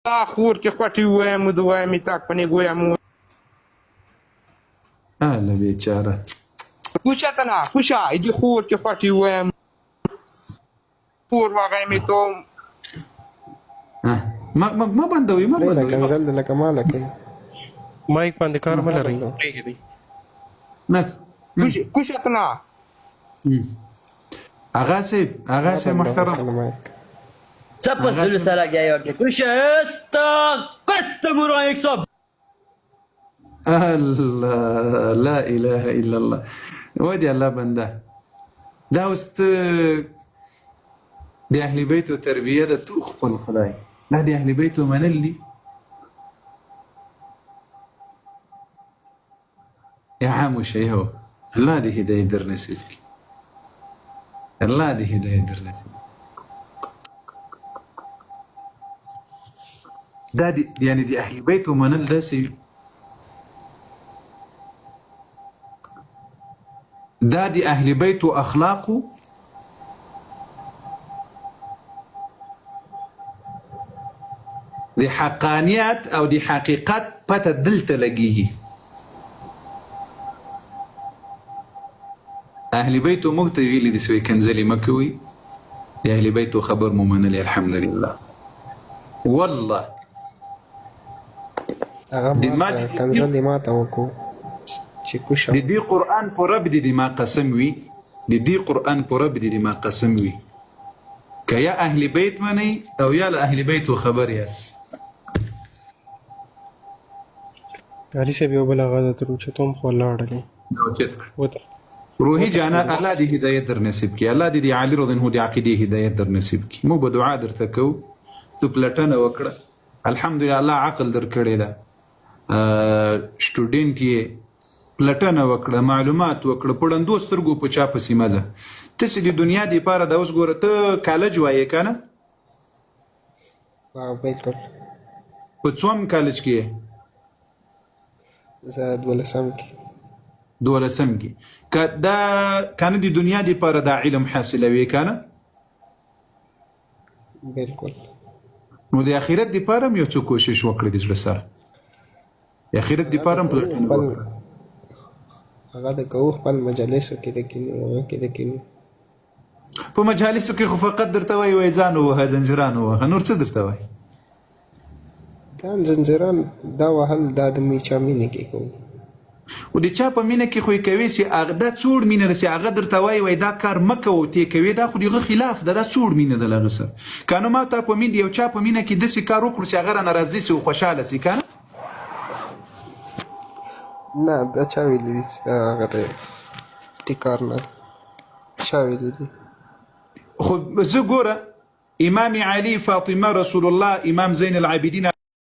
خور کې خوټي وایم دوه می تاک پنی ګویم هلا بیچاره کوشا تنا کوشا ایدی خور کې خوټي وایم خور واغې می ته ما بندوي ما ليه ده بندوي كنزل لك مالك ايه مایک باندې کار مې لري پرېږدي کوشا تنا آغا صاحب محترم انا معك Sapos dulu salah gaya ke. Kushesta customer eksob. الله لا اله الا الله ودي الله بنده دا وست دي اهل بيت وتربيه ده تخفل الخلاي لا دي اهل بيت ومن اللي يا عم شيء هو الله دي هدايه در نسيبك الله دي هدايه در نسيبك ده دي يعني دي اهل بيت ومن اللي ده سيب دا دي أهل بيت وأخلاقه دي حقانيات أو دي حقيقات بتا دلت لقيه أهل بيته مكتبي اللي دي سوي كنزلي مكوي دي أهل بيته خبر ممن لي الحمد لله والله دي ما كنزل لي ما توكو شكوشا دي قرآن پورا بدي دي ما قسم وي دي قرآن پورا بدي دي ما قسم وي كيا أهل بيت مني أو يا لأهل بيت وخبر ياس علي صاحب یو بل هغه درو چې ته هم خو لاړلې روحي جانا الله دي هداية در نصيب كي الله دي علي رضي الله دي عقيدة هداية در نصيب كي مو بدعاء در تكو تو پلټنه وکړه الحمد لله الله عقل در کړی دا سټوډنټ یې پلټنه وکړه معلومات وکړه پړندو سترګو په چا پسې مزه ته د دنیا دی پاره د اوس ګوره ته کالج وایې کنه بالکل په څوم کالج کې زاد ولا سمك دولسم کې دا کنه د دنیا دی پاره د علم حاصلوي کنه بالکل نو د اخرت دی پاره مې یو څه کوشش وکړې د زړه سره د اخرت دی پاره پلټنه وکړه هغه د کوخ په مجالسو کې د کینو په مجالسو کې خو فقط درته وایي ځان ووهه زنجیران ووهه نور څه درته وایي دا زنجیران دا وهل دا د میچا مینې کې کوو و د چا په مینه کې خو یې کوي چې هغه دا څوړ مینه ده چې هغه درته وایي دا کار مه کوه ته یې کوې دا خو د هغه خلاف ده دا څوړ مینه ده له هغه سره که نو ما ته په مینه یو چا په مینه کې داسې کار وکړو چې هغه رانه راضي سي او خوشحاله سي که نه نه دا چا ویلي دي چې دا هغه ته ټیکار نه ده چا ویلي دي خو زه ګوره امام علي فاطمه رسول الله امام زين العابدين